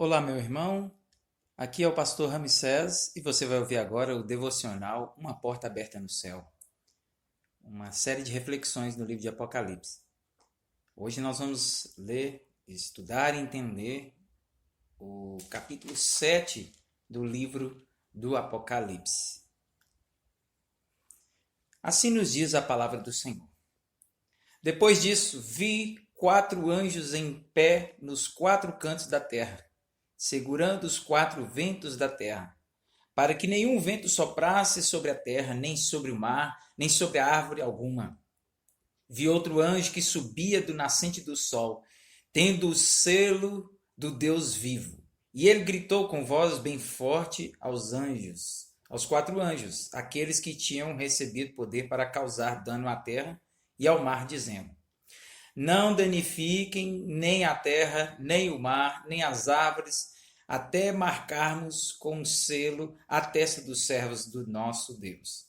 Olá, meu irmão. Aqui é o pastor Ramsés e você vai ouvir agora o devocional Uma Porta Aberta no Céu, uma série de reflexões no livro de Apocalipse. Hoje nós vamos ler, estudar e entender o capítulo 7 do livro do Apocalipse. Assim nos diz a palavra do Senhor. Depois disso, vi 4 anjos em pé nos 4 cantos da terra, segurando os 4 ventos da terra, para que nenhum vento soprasse sobre a terra, nem sobre o mar, nem sobre a árvore alguma. Vi outro anjo que subia do nascente do sol, tendo o selo do Deus vivo. E ele gritou com voz bem forte aos 4 anjos, aqueles que tinham recebido poder para causar dano à terra e ao mar, dizendo: Não danifiquem nem a terra, nem o mar, nem as árvores, até marcarmos com um selo a testa dos servos do nosso Deus.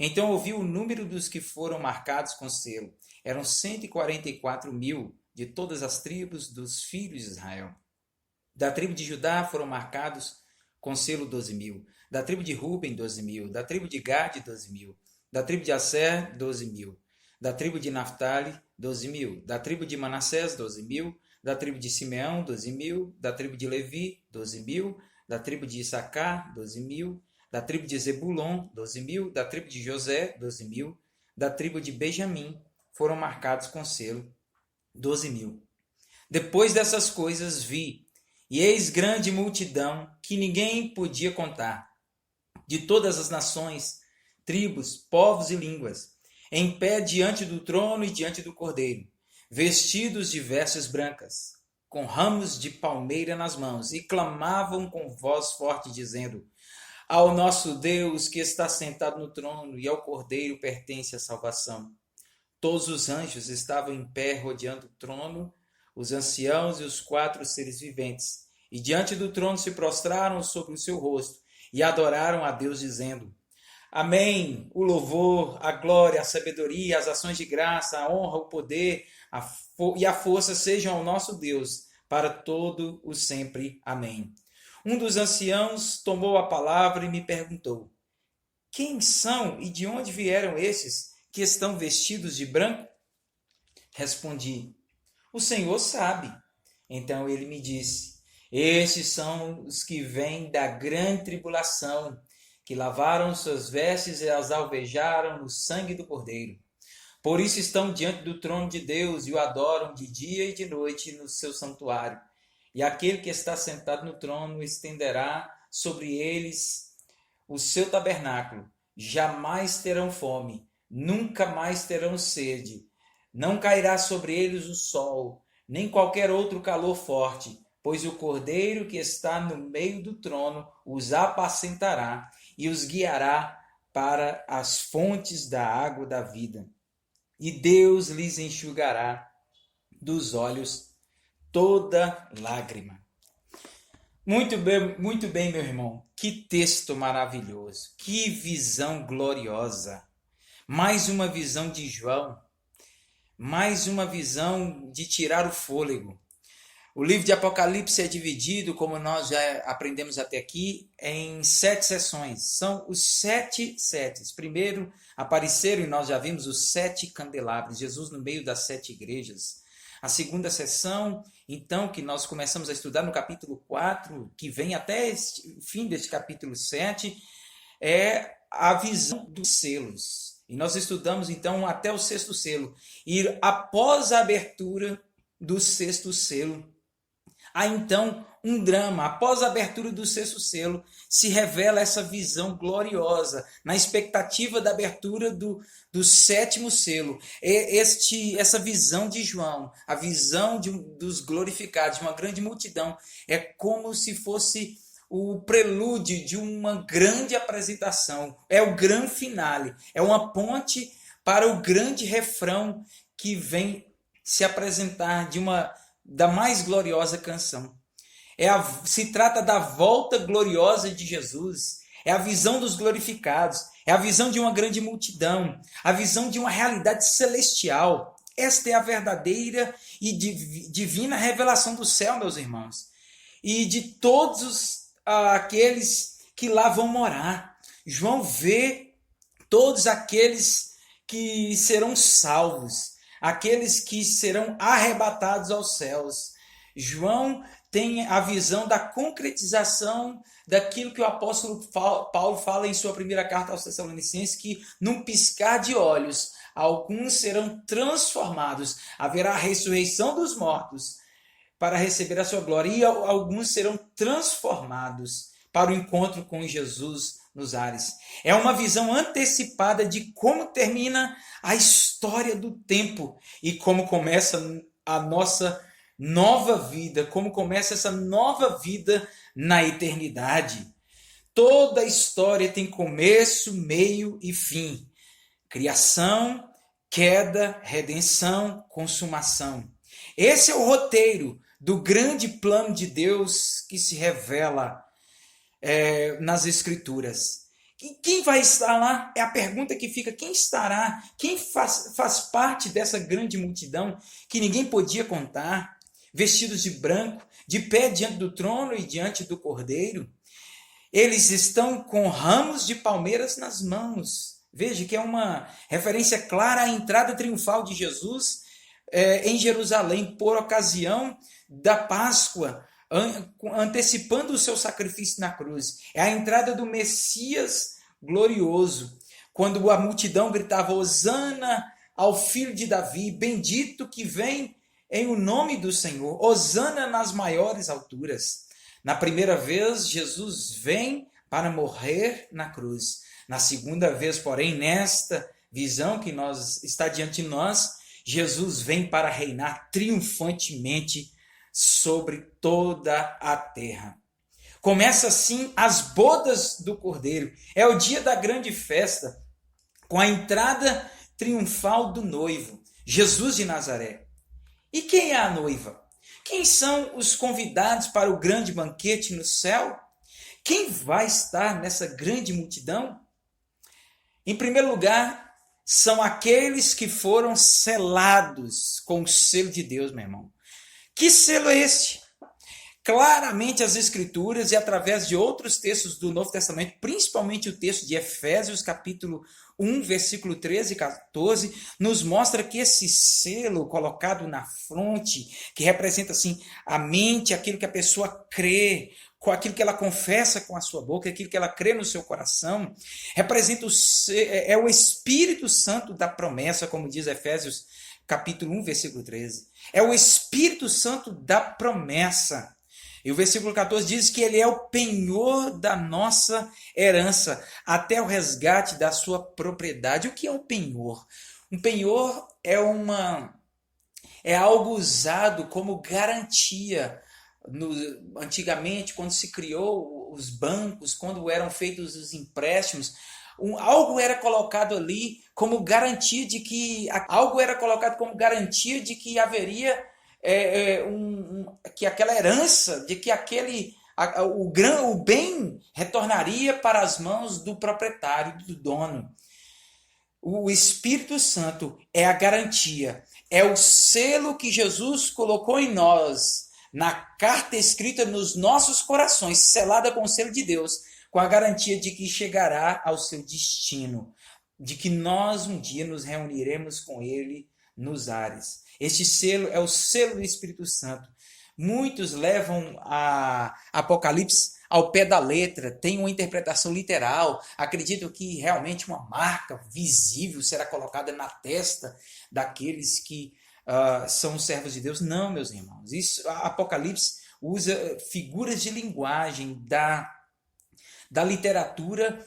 Então ouvi o número dos que foram marcados com selo. Eram 144.000 de todas as tribos dos filhos de Israel. Da tribo de Judá foram marcados com selo 12.000. Da tribo de Ruben, 12.000. Da tribo de Gade, 12.000. Da tribo de Asser, 12.000. Da tribo de Naftali, 12.000. Da tribo de Manassés, 12.000. Da tribo de Simeão, 12.000. Da tribo de Levi, 12.000. Da tribo de Issacar, 12.000. Da tribo de Zebulon, 12.000. Da tribo de José, 12.000. Da tribo de Benjamim foram marcados com selo 12.000. Depois dessas coisas vi, e eis grande multidão que ninguém podia contar, de todas as nações, tribos, povos e línguas, em pé diante do trono e diante do Cordeiro, vestidos de vestes brancas, com ramos de palmeira nas mãos, e clamavam com voz forte, dizendo: Ao nosso Deus que está sentado no trono e ao Cordeiro pertence a salvação. Todos os anjos estavam em pé rodeando o trono, os anciãos e os 4 seres viventes, e diante do trono se prostraram sobre o seu rosto e adoraram a Deus, dizendo: Amém. O louvor, a glória, a sabedoria, as ações de graça, a honra, o poder e a força sejam ao nosso Deus, para todo o sempre. Amém. Um dos anciãos tomou a palavra e me perguntou: Quem são e de onde vieram esses que estão vestidos de branco? Respondi: O Senhor sabe. Então ele me disse: Estes são os que vêm da grande tribulação, que lavaram suas vestes e as alvejaram no sangue do Cordeiro. Por isso estão diante do trono de Deus e o adoram de dia e de noite no seu santuário. E aquele que está sentado no trono estenderá sobre eles o seu tabernáculo. Jamais terão fome, nunca mais terão sede. Não cairá sobre eles o sol, nem qualquer outro calor forte, pois o Cordeiro que está no meio do trono os apacentará e os guiará para as fontes da água da vida. E Deus lhes enxugará dos olhos toda lágrima. Muito bem, meu irmão. Que texto maravilhoso. Que visão gloriosa. Mais uma visão de João. Mais uma visão de tirar o fôlego. O livro de Apocalipse é dividido, como nós já aprendemos até aqui, em 7 sessões. São os 7 setes. Primeiro apareceram, e nós já vimos, os 7 candelabros, Jesus no meio das 7 igrejas. A segunda sessão, então, que nós começamos a estudar no capítulo 4, que vem até o fim deste capítulo 7, é a visão dos selos. E nós estudamos, então, até o 6º selo. E após a abertura do 6º selo, há então um drama. Após a abertura do 6º selo, se revela essa visão gloriosa, na expectativa da abertura do 7º selo. Essa visão de João, a visão dos glorificados, de uma grande multidão, é como se fosse o prelúdio de uma grande apresentação. É o grande finale, é uma ponte para o grande refrão que vem se apresentar da mais gloriosa canção. Se trata da volta gloriosa de Jesus, é a visão dos glorificados, é a visão de uma grande multidão, a visão de uma realidade celestial. Esta é a verdadeira e divina revelação do céu, meus irmãos. e de todos aqueles que lá vão morar. João vê todos aqueles que serão salvos, aqueles que serão arrebatados aos céus. João tem a visão da concretização daquilo que o apóstolo Paulo fala em sua primeira carta aos Tessalonicenses, que num piscar de olhos, alguns serão transformados, haverá a ressurreição dos mortos para receber a sua glória, e alguns serão transformados para o encontro com Jesus nos ares. É uma visão antecipada de como termina a história do tempo e como começa a nossa nova vida, como começa essa nova vida na eternidade. Toda a história tem começo, meio e fim. Criação, queda, redenção, consumação. Esse é o roteiro do grande plano de Deus que se revela nas Escrituras. E quem vai estar lá? É a pergunta que fica: quem estará? Quem faz parte dessa grande multidão que ninguém podia contar, vestidos de branco, de pé diante do trono e diante do Cordeiro? Eles estão com ramos de palmeiras nas mãos. Veja que é uma referência clara à entrada triunfal de Jesus em Jerusalém, por ocasião da Páscoa, antecipando o seu sacrifício na cruz. É a entrada do Messias glorioso, quando a multidão gritava: Hosana ao filho de Davi, bendito que vem em o nome do Senhor, Hosana nas maiores alturas. Na primeira vez, Jesus vem para morrer na cruz. Na segunda vez, porém, nesta visão que está diante de nós, Jesus vem para reinar triunfantemente sobre toda a terra. Começa assim as bodas do Cordeiro. É o dia da grande festa, com a entrada triunfal do noivo, Jesus de Nazaré. E quem é a noiva? Quem são os convidados para o grande banquete no céu? Quem vai estar nessa grande multidão? Em primeiro lugar, são aqueles que foram selados com o selo de Deus, meu irmão. Que selo é este? Claramente as Escrituras e através de outros textos do Novo Testamento, principalmente o texto de Efésios, capítulo 1, versículo 13 e 14, nos mostra que esse selo colocado na fronte, que representa assim a mente, aquilo que a pessoa crê, com aquilo que ela confessa com a sua boca, aquilo que ela crê no seu coração, representa o Espírito Santo da promessa, como diz Efésios capítulo 1, versículo 13. É o Espírito Santo da promessa. E o versículo 14 diz que ele é o penhor da nossa herança, até o resgate da sua propriedade. O que é um penhor? Um penhor é algo usado como garantia. Antigamente, quando se criou os bancos, quando eram feitos os empréstimos, algo era colocado ali como garantia de que haveria que aquela herança, de que o bem retornaria para as mãos do proprietário, do dono. O Espírito Santo é a garantia, é o selo que Jesus colocou em nós, na carta escrita nos nossos corações, selada com o selo de Deus, com a garantia de que chegará ao seu destino, de que nós um dia nos reuniremos com ele nos ares. Este selo é o selo do Espírito Santo. Muitos levam a Apocalipse ao pé da letra, têm uma interpretação literal, acreditam que realmente uma marca visível será colocada na testa daqueles que são servos de Deus. Não, meus irmãos. Apocalipse usa figuras de linguagem da literatura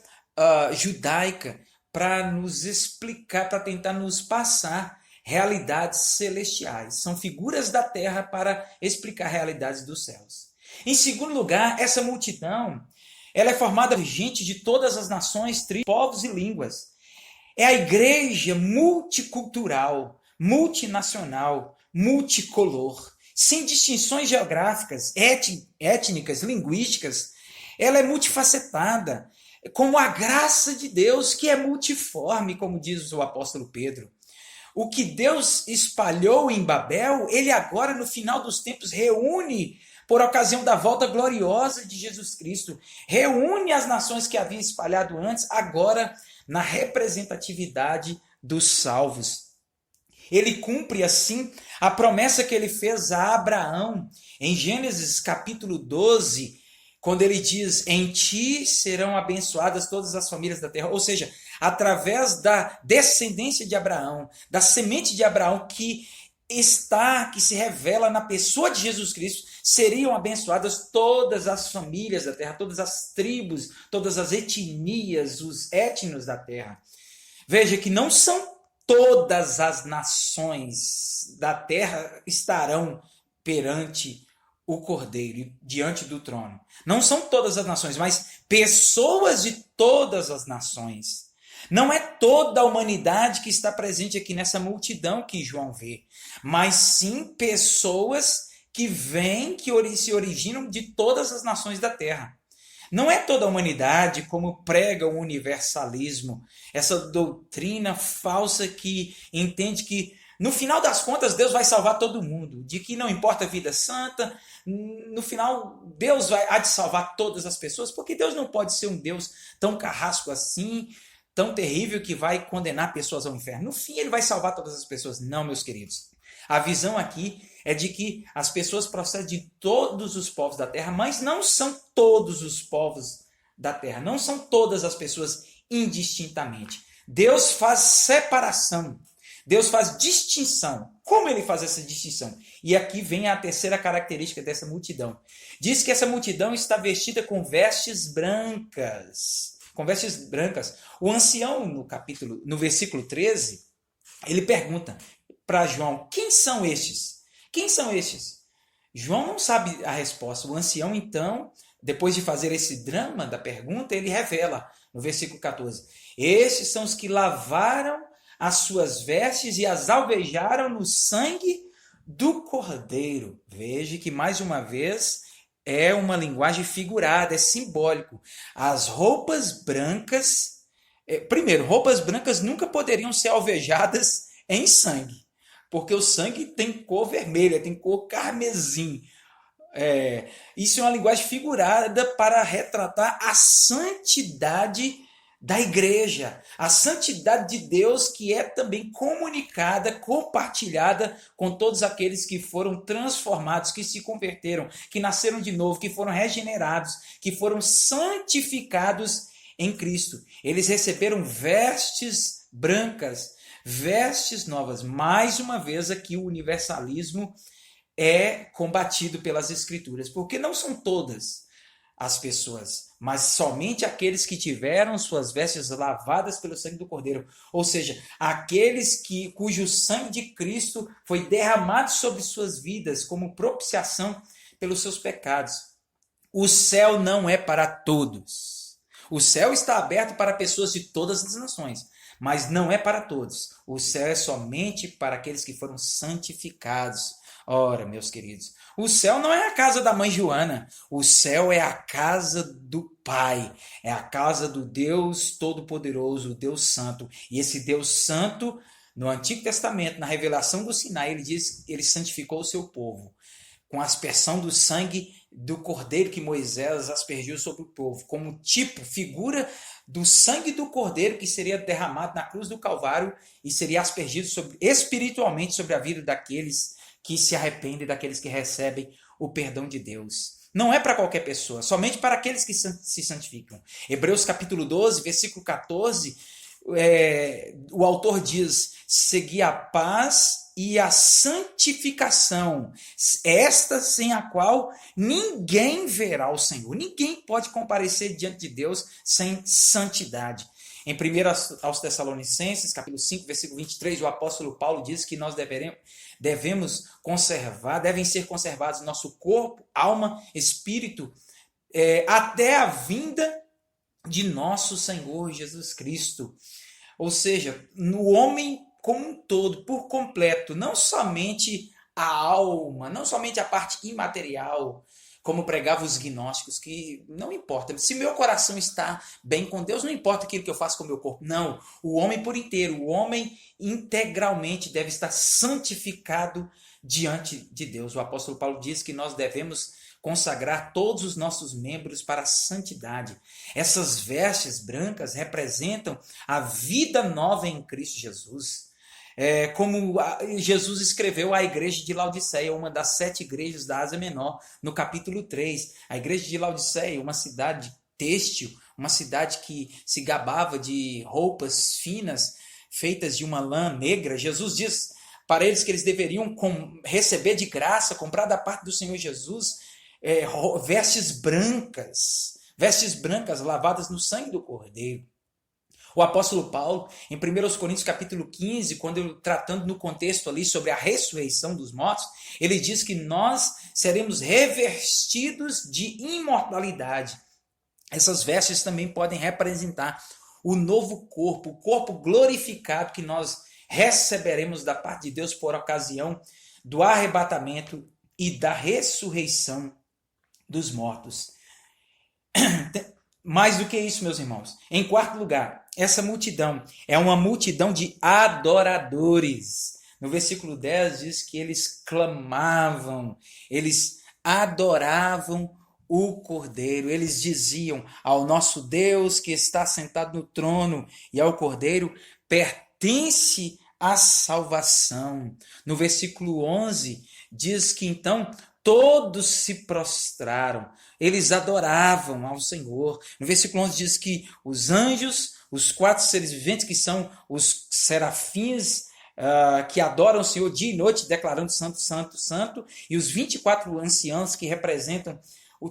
judaica para nos explicar, para tentar nos passar realidades celestiais. São figuras da terra para explicar realidades dos céus. Em segundo lugar, essa multidão ela é formada por gente de todas as nações, tribos, povos e línguas. É a igreja multicultural, multinacional, multicolor, sem distinções geográficas, étnicas, linguísticas. Ela é multifacetada, com a graça de Deus que é multiforme, como diz o apóstolo Pedro. O que Deus espalhou em Babel, ele agora, no final dos tempos, reúne por ocasião da volta gloriosa de Jesus Cristo, reúne as nações que havia espalhado antes, agora na representatividade dos salvos. Ele cumpre, assim, a promessa que ele fez a Abraão, em Gênesis capítulo 12, quando ele diz, em ti serão abençoadas todas as famílias da terra. Ou seja, através da descendência de Abraão, da semente de Abraão que se revela na pessoa de Jesus Cristo, seriam abençoadas todas as famílias da terra, todas as tribos, todas as etnias, os etnos da terra. Veja que não são todas as nações da terra estarão perante o Cordeiro, diante do trono. Não são todas as nações, mas pessoas de todas as nações. Não é toda a humanidade que está presente aqui nessa multidão que João vê, mas sim pessoas que vêm, que se originam de todas as nações da terra. Não é toda a humanidade, como prega o universalismo, essa doutrina falsa que entende que, no final das contas, Deus vai salvar todo mundo, de que não importa a vida santa, no final, Deus há de salvar todas as pessoas, porque Deus não pode ser um Deus tão carrasco assim, tão terrível que vai condenar pessoas ao inferno. No fim, ele vai salvar todas as pessoas. Não, meus queridos. A visão aqui é de que as pessoas procedem de todos os povos da terra, mas não são todos os povos da terra. Não são todas as pessoas indistintamente. Deus faz separação. Deus faz distinção. Como ele faz essa distinção? E aqui vem a terceira característica dessa multidão. Diz que essa multidão está vestida com vestes brancas. Com vestes brancas. O ancião, no versículo 13, ele pergunta para João, quem são estes? Quem são estes? João não sabe a resposta. O ancião, então, depois de fazer esse drama da pergunta, ele revela no versículo 14. Estes são os que lavaram as suas vestes e as alvejaram no sangue do Cordeiro. Veja que, mais uma vez, é uma linguagem figurada, é simbólico. As roupas brancas... Primeiro, roupas brancas nunca poderiam ser alvejadas em sangue, porque o sangue tem cor vermelha, tem cor carmesim. Isso é uma linguagem figurada para retratar a santidade da igreja, a santidade de Deus que é também comunicada, compartilhada com todos aqueles que foram transformados, que se converteram, que nasceram de novo, que foram regenerados, que foram santificados em Cristo. Eles receberam vestes brancas, vestes novas. Mais uma vez aqui o universalismo é combatido pelas Escrituras, porque não são todas as pessoas, mas somente aqueles que tiveram suas vestes lavadas pelo sangue do Cordeiro, ou seja, aqueles cujo sangue de Cristo foi derramado sobre suas vidas como propiciação pelos seus pecados. O céu não é para todos. O céu está aberto para pessoas de todas as nações, mas não é para todos. O céu é somente para aqueles que foram santificados. Ora, meus queridos, o céu não é a casa da mãe Joana. O céu é a casa do Pai. É a casa do Deus Todo-Poderoso, o Deus Santo. E esse Deus Santo, no Antigo Testamento, na revelação do Sinai, ele diz que ele santificou o seu povo com a aspersão do sangue do Cordeiro que Moisés aspergiu sobre o povo, como tipo, figura do sangue do Cordeiro que seria derramado na cruz do Calvário e seria aspergido espiritualmente sobre a vida daqueles que se arrependem, daqueles que recebem o perdão de Deus. Não é para qualquer pessoa, somente para aqueles que se santificam. Hebreus capítulo 12, versículo 14, o autor diz, segui a paz e a santificação, esta sem a qual ninguém verá o Senhor. Ninguém pode comparecer diante de Deus sem santidade. Em 1 aos Tessalonicenses, capítulo 5, versículo 23, o apóstolo Paulo diz que nós devem ser conservados nosso corpo, alma, espírito, até a vinda de nosso Senhor Jesus Cristo. Ou seja, no homem como um todo, por completo, não somente a alma, não somente a parte imaterial, como pregavam os gnósticos, que não importa. Se meu coração está bem com Deus, não importa aquilo que eu faço com o meu corpo. Não, o homem por inteiro, o homem integralmente deve estar santificado diante de Deus. O apóstolo Paulo diz que nós devemos consagrar todos os nossos membros para a santidade. Essas vestes brancas representam a vida nova em Cristo Jesus. Como Jesus escreveu à igreja de Laodiceia, uma das 7 igrejas da Ásia Menor, no capítulo 3. A igreja de Laodiceia, uma cidade têxtil, uma cidade que se gabava de roupas finas, feitas de uma lã negra. Jesus diz para eles que eles deveriam receber de graça, comprar da parte do Senhor Jesus, vestes brancas lavadas no sangue do Cordeiro. O apóstolo Paulo, em 1 Coríntios capítulo 15, quando tratando no contexto ali sobre a ressurreição dos mortos, ele diz que nós seremos revestidos de imortalidade. Essas vestes também podem representar o novo corpo, o corpo glorificado que nós receberemos da parte de Deus por ocasião do arrebatamento e da ressurreição dos mortos. Mais do que isso, meus irmãos. Em quarto lugar, essa multidão é uma multidão de adoradores. No versículo 10 diz que eles clamavam, eles adoravam o Cordeiro. Eles diziam: ao nosso Deus que está sentado no trono e ao Cordeiro pertence a salvação. No versículo 11 diz que então todos se prostraram, eles adoravam ao Senhor. No versículo 11 diz que os anjos, os 4 seres viventes, que são os serafins, que adoram o Senhor dia e noite, declarando santo, santo, santo, e os 24 anciãos que representam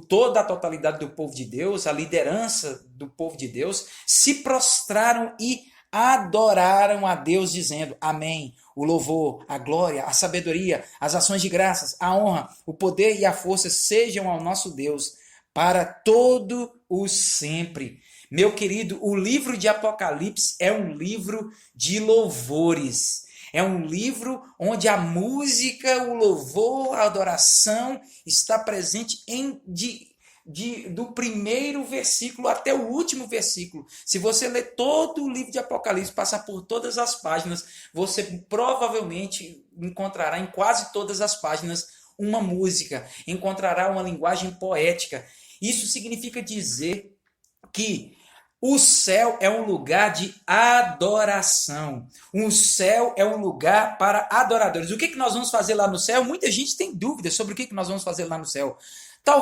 toda a totalidade do povo de Deus, a liderança do povo de Deus, se prostraram e adoraram a Deus, dizendo: amém. O louvor, a glória, a sabedoria, as ações de graças, a honra, o poder e a força sejam ao nosso Deus para todo o sempre. Meu querido, o livro de Apocalipse é um livro de louvores. É um livro onde a música, o louvor, a adoração está presente do primeiro versículo até o último versículo. Se você ler todo o livro de Apocalipse, passar por todas as páginas, você provavelmente encontrará em quase todas as páginas uma música, encontrará uma linguagem poética. Isso significa dizer que o céu é um lugar de adoração. O céu é um lugar para adoradores. O que nós vamos fazer lá no céu? Muita gente tem dúvidas sobre o que nós vamos fazer lá no céu.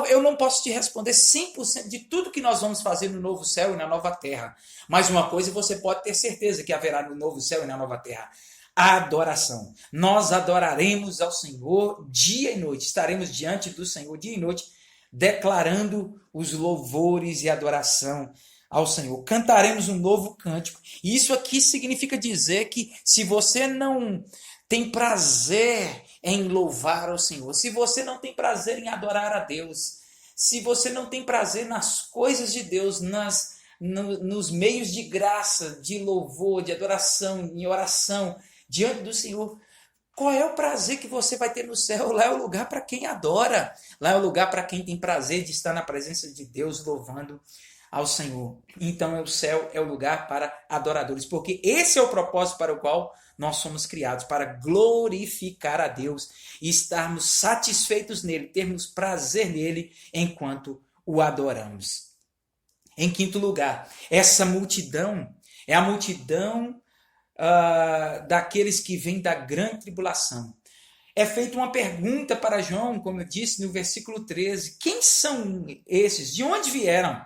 Eu não posso te responder 100% de tudo que nós vamos fazer no novo céu e na nova terra. Mas uma coisa você pode ter certeza que haverá no novo céu e na nova terra: a adoração. Nós adoraremos ao Senhor dia e noite. Estaremos diante do Senhor dia e noite, declarando os louvores e adoração ao Senhor. Cantaremos um novo cântico. E isso aqui significa dizer que se você não tem prazer em louvar ao Senhor, se você não tem prazer em adorar a Deus, se você não tem prazer nas coisas de Deus, nos meios de graça, de louvor, de adoração, em oração, diante do Senhor, qual é o prazer que você vai ter no céu? Lá é o lugar para quem adora, lá é o lugar para quem tem prazer de estar na presença de Deus, louvando ao Senhor. Então o céu é o lugar para adoradores, porque esse é o propósito para o qual nós somos criados, para glorificar a Deus e estarmos satisfeitos nele, termos prazer nele enquanto o adoramos. Em quinto lugar, essa multidão é a multidão daqueles que vêm da grande tribulação. É feita uma pergunta para João, como eu disse no versículo 13: quem são esses? De onde vieram?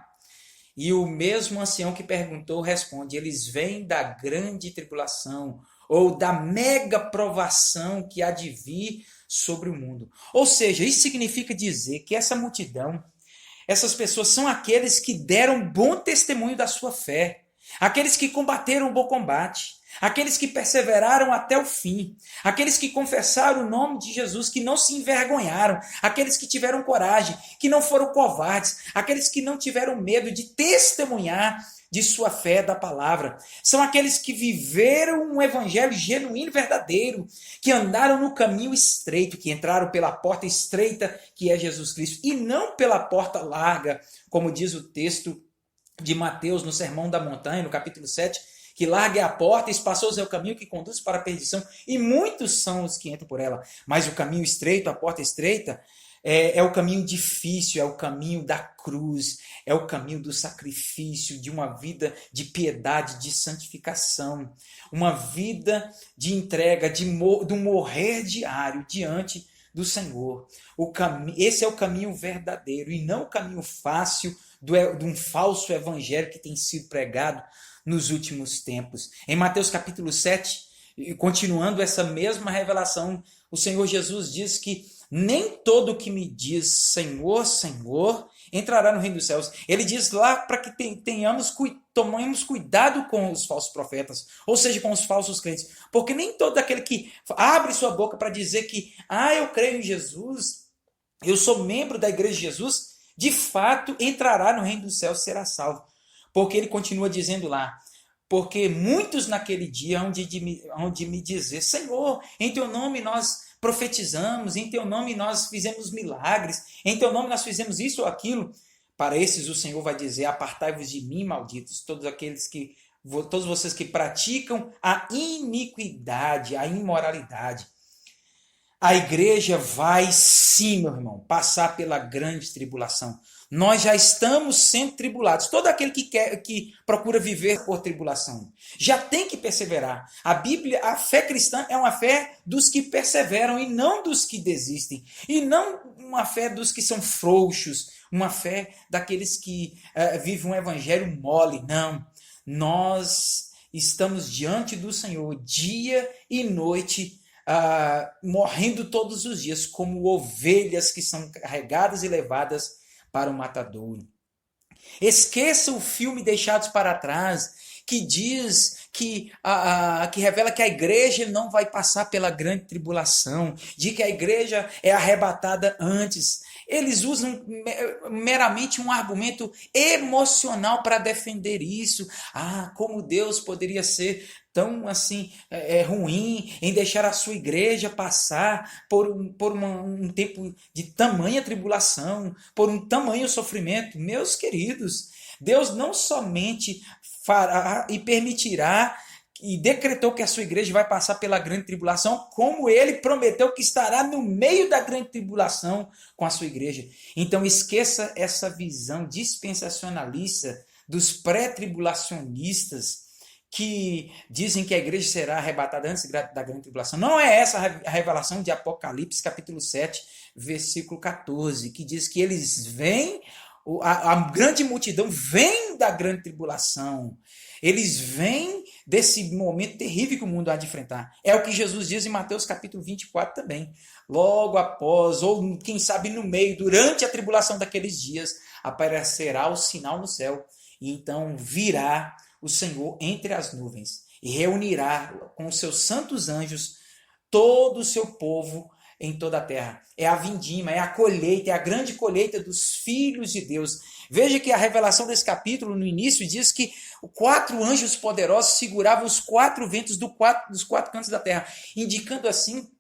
E o mesmo ancião que perguntou responde: eles vêm da grande tribulação, ou da mega provação que há de vir sobre o mundo. Ou seja, isso significa dizer que essa multidão, essas pessoas são aqueles que deram bom testemunho da sua fé, aqueles que combateram o bom combate, aqueles que perseveraram até o fim, aqueles que confessaram o nome de Jesus, que não se envergonharam, aqueles que tiveram coragem, que não foram covardes, aqueles que não tiveram medo de testemunhar de sua fé da palavra. São aqueles que viveram um evangelho genuíno e verdadeiro, que andaram no caminho estreito, que entraram pela porta estreita, que é Jesus Cristo, e não pela porta larga, como diz o texto de Mateus no Sermão da Montanha, no capítulo 7, que larga é a porta, espaçoso é o caminho que conduz para a perdição, e muitos são os que entram por ela. Mas o caminho estreito, a porta estreita, É o caminho difícil, é o caminho da cruz, é o caminho do sacrifício, de uma vida de piedade, de santificação, uma vida de entrega, do morrer diário diante do Senhor. Esse é o caminho verdadeiro e não o caminho fácil de um falso evangelho que tem sido pregado nos últimos tempos. Em Mateus capítulo 7, continuando essa mesma revelação, o Senhor Jesus diz que nem todo que me diz Senhor, Senhor, entrará no reino dos céus. Ele diz lá para que tomemos cuidado com os falsos profetas, ou seja, com os falsos crentes, porque nem todo aquele que abre sua boca para dizer que eu creio em Jesus, eu sou membro da igreja de Jesus, de fato entrará no reino dos céus, será salvo. Porque ele continua dizendo lá, porque muitos naquele dia hão de me dizer, Senhor, em teu nome nós profetizamos, em teu nome nós fizemos milagres, em teu nome nós fizemos isso ou aquilo. Para esses o Senhor vai dizer, apartai-vos de mim, malditos, todos vocês que praticam a iniquidade, a imoralidade. A igreja vai sim, meu irmão, passar pela grande tribulação. Nós já estamos sendo tribulados. Todo aquele que procura viver por tribulação já tem que perseverar. A fé cristã é uma fé dos que perseveram e não dos que desistem. E não uma fé dos que são frouxos, uma fé daqueles que vivem um evangelho mole. Não. Nós estamos diante do Senhor dia e noite, morrendo todos os dias como ovelhas que são carregadas e levadas para o matadouro. Esqueça o filme Deixados para Trás, que diz que revela que a igreja não vai passar pela grande tribulação, de que a igreja é arrebatada antes. Eles usam meramente um argumento emocional para defender isso. Como Deus poderia ser tão assim ruim em deixar a sua igreja passar por um tempo de tamanha tribulação, por um tamanho sofrimento. Meus queridos, Deus não somente fará e permitirá e decretou que a sua igreja vai passar pela grande tribulação, como ele prometeu que estará no meio da grande tribulação com a sua igreja. Então esqueça essa visão dispensacionalista dos pré-tribulacionistas que dizem que a igreja será arrebatada antes da grande tribulação. Não é essa a revelação de Apocalipse, capítulo 7, versículo 14, que diz que eles vêm, a grande multidão vem da grande tribulação. Eles vêm desse momento terrível que o mundo há de enfrentar. É o que Jesus diz em Mateus capítulo 24 também. Logo após, ou quem sabe no meio, durante a tribulação daqueles dias, aparecerá o sinal no céu. E então virá o Senhor entre as nuvens e reunirá com os seus santos anjos todo o seu povo em toda a terra. É a vindima, é a colheita, é a grande colheita dos filhos de Deus. Veja que a revelação desse capítulo, no início, diz que 4 anjos poderosos seguravam os 4 ventos dos 4 cantos da terra, indicando assim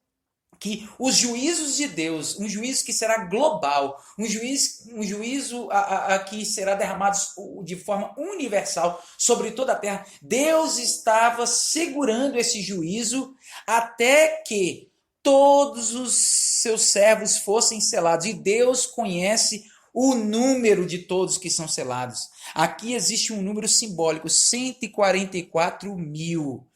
que os juízos de Deus, um juízo que será global, um juízo que será derramado de forma universal sobre toda a terra, Deus estava segurando esse juízo até que todos os seus servos fossem selados. E Deus conhece o número de todos que são selados. Aqui existe um número simbólico, 144 mil.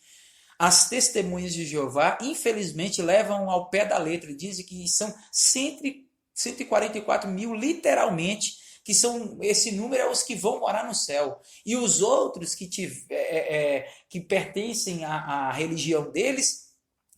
As testemunhas de Jeová, infelizmente, levam ao pé da letra. Dizem que são 144 mil, literalmente, que esse número é os que vão morar no céu. E os outros que pertencem à religião deles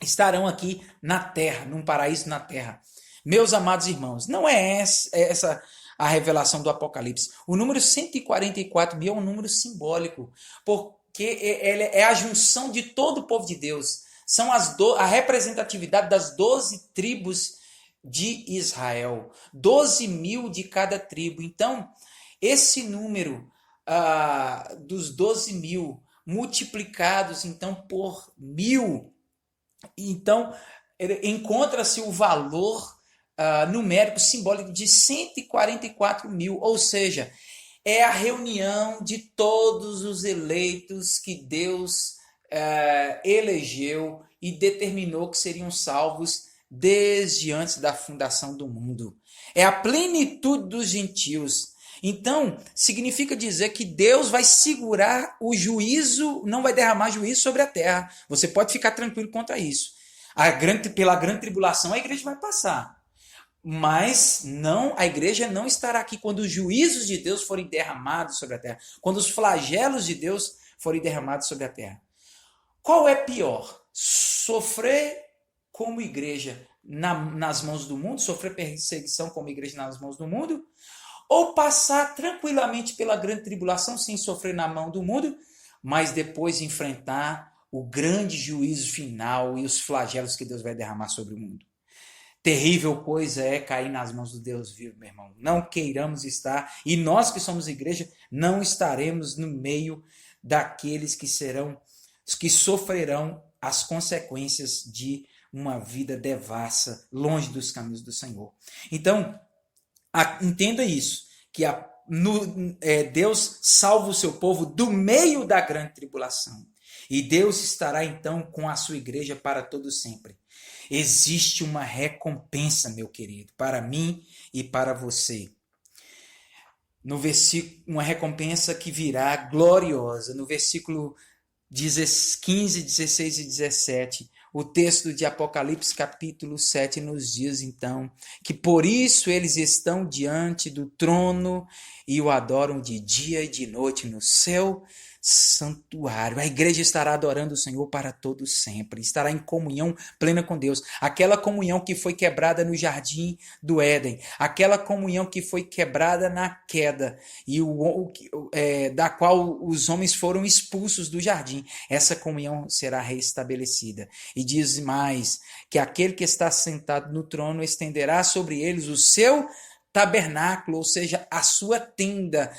estarão aqui na terra, num paraíso na terra. Meus amados irmãos, não é essa a revelação do Apocalipse. O número 144 mil é um número simbólico, porque ele é a junção de todo o povo de Deus. São a representatividade das 12 tribos de Israel. 12 mil de cada tribo. Então, esse número dos 12 mil multiplicados então por 1000, então encontra-se o valor numérico simbólico de 144 mil, ou seja, é a reunião de todos os eleitos que Deus elegeu e determinou que seriam salvos desde antes da fundação do mundo. é a plenitude dos gentios. Então, significa dizer que Deus vai segurar o juízo, não vai derramar juízo sobre a terra. Você pode ficar tranquilo quanto a isso. Pela grande tribulação, a igreja vai passar. Mas não, a igreja não estará aqui quando os juízos de Deus forem derramados sobre a terra. Quando os flagelos de Deus forem derramados sobre a terra. Qual é pior? Sofrer como igreja nas mãos do mundo, sofrer perseguição como igreja nas mãos do mundo, ou passar tranquilamente pela grande tribulação sem sofrer na mão do mundo, mas depois enfrentar o grande juízo final e os flagelos que Deus vai derramar sobre o mundo. Terrível coisa é cair nas mãos do Deus vivo, meu irmão. Não queiramos estar, e nós que somos igreja, não estaremos no meio daqueles que sofrerão as consequências de uma vida devassa, longe dos caminhos do Senhor. Então, entenda isso, que Deus salva o seu povo do meio da grande tribulação. E Deus estará então com a sua igreja para todo sempre. Existe uma recompensa, meu querido, para mim e para você. No versículo, uma recompensa que virá gloriosa. No versículo 15, 16 e 17, o texto de Apocalipse capítulo 7 nos diz então que por isso eles estão diante do trono e o adoram de dia e de noite no seu santuário. A igreja estará adorando o Senhor para todo sempre, estará em comunhão plena com Deus, aquela comunhão que foi quebrada no jardim do Éden, aquela comunhão que foi quebrada na queda e da qual os homens foram expulsos do jardim. Essa comunhão será restabelecida. E diz mais que aquele que está sentado no trono estenderá sobre eles o seu tabernáculo, ou seja, a sua tenda,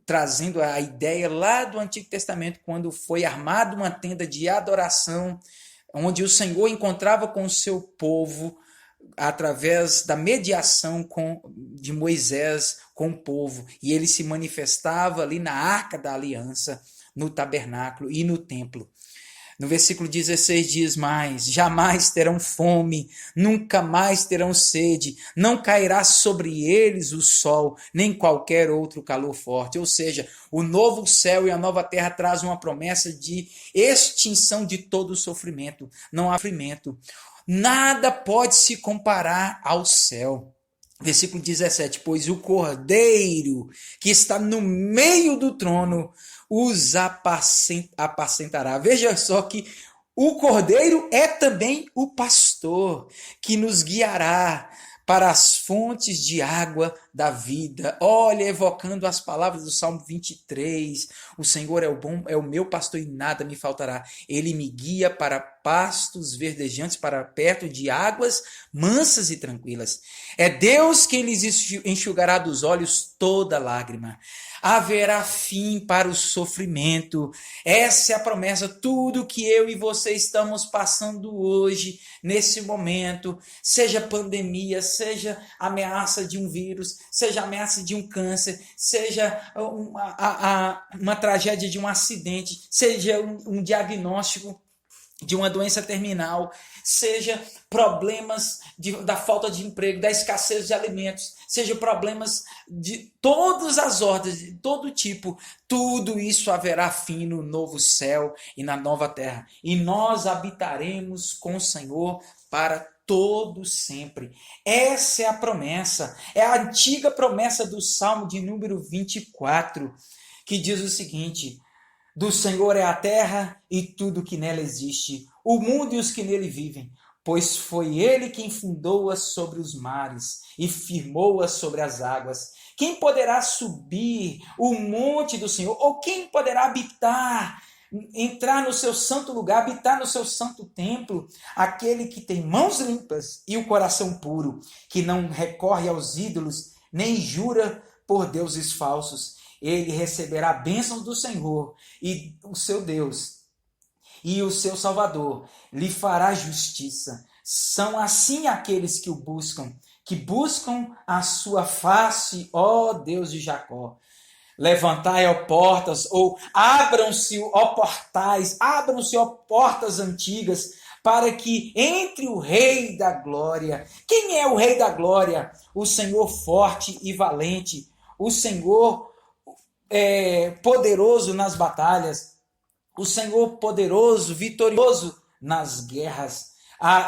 trazendo a ideia lá do Antigo Testamento, quando foi armada uma tenda de adoração, onde o Senhor encontrava com o seu povo, através da mediação de Moisés com o povo, e ele se manifestava ali na Arca da Aliança, no tabernáculo e no templo. No versículo 16 diz mais: jamais terão fome, nunca mais terão sede, não cairá sobre eles o sol, nem qualquer outro calor forte. Ou seja, o novo céu e a nova terra traz uma promessa de extinção de todo o sofrimento. Não há sofrimento. Nada pode se comparar ao céu. Versículo 17, pois o Cordeiro que está no meio do trono os apacentará. Veja só que o Cordeiro é também o pastor que nos guiará para as fontes de água da vida. Olha, evocando as palavras do Salmo 23, o Senhor é o meu pastor e nada me faltará. Ele me guia para pastos verdejantes, para perto de águas mansas e tranquilas. É Deus quem lhes enxugará dos olhos toda lágrima. Haverá fim para o sofrimento. Essa é a promessa. Tudo que eu e você estamos passando hoje, nesse momento, seja pandemia, seja ameaça de um vírus, seja ameaça de um câncer, seja uma tragédia de um acidente, seja um diagnóstico de uma doença terminal, seja problemas da falta de emprego, da escassez de alimentos, seja problemas de todas as ordens, de todo tipo, tudo isso haverá fim no novo céu e na nova terra. E nós habitaremos com o Senhor para todo sempre. Essa é a promessa, é a antiga promessa do Salmo de número 24, que diz o seguinte: do Senhor é a terra e tudo que nela existe, o mundo e os que nele vivem, pois foi ele quem fundou-a sobre os mares e firmou-a sobre as águas. Quem poderá subir o monte do Senhor? Ou quem poderá entrar no seu santo lugar, habitar no seu santo templo? Aquele que tem mãos limpas e o coração puro, que não recorre aos ídolos, nem jura por deuses falsos. Ele receberá a bênção do Senhor e o seu Deus e o seu Salvador lhe fará justiça. São assim aqueles que o buscam, que buscam a sua face, ó Deus de Jacó. Levantai, ó portas, ou abram-se, ó portais, abram-se, ó portas antigas, para que entre o Rei da Glória. Quem é o Rei da Glória? O Senhor forte e valente, o Senhor poderoso nas batalhas, o Senhor poderoso, vitorioso nas guerras.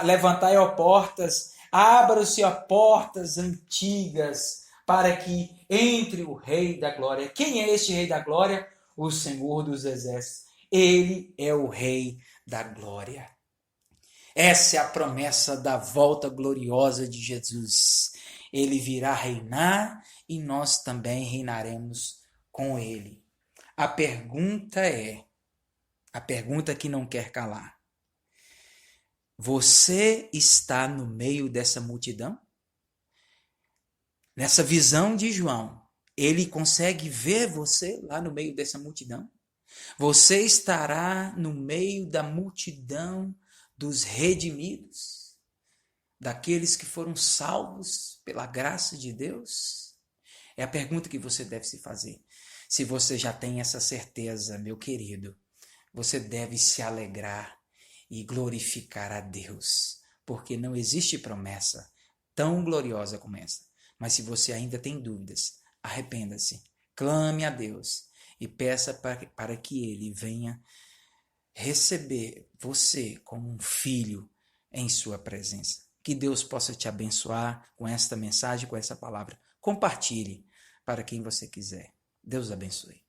Levantai, ó portas, abram-se, ó portas antigas, para que entre o Rei da Glória. Quem é este Rei da Glória? O Senhor dos Exércitos. Ele é o Rei da Glória. Essa é a promessa da volta gloriosa de Jesus. Ele virá reinar e nós também reinaremos com ele. A pergunta que não quer calar: você está no meio dessa multidão? Nessa visão de João, ele consegue ver você lá no meio dessa multidão? Você estará no meio da multidão dos redimidos, daqueles que foram salvos pela graça de Deus? É a pergunta que você deve se fazer. Se você já tem essa certeza, meu querido, você deve se alegrar e glorificar a Deus, porque não existe promessa tão gloriosa como essa. Mas se você ainda tem dúvidas, arrependa-se, clame a Deus e peça para que Ele venha receber você como um filho em sua presença. Que Deus possa te abençoar com esta mensagem, com essa palavra. Compartilhe para quem você quiser. Deus abençoe.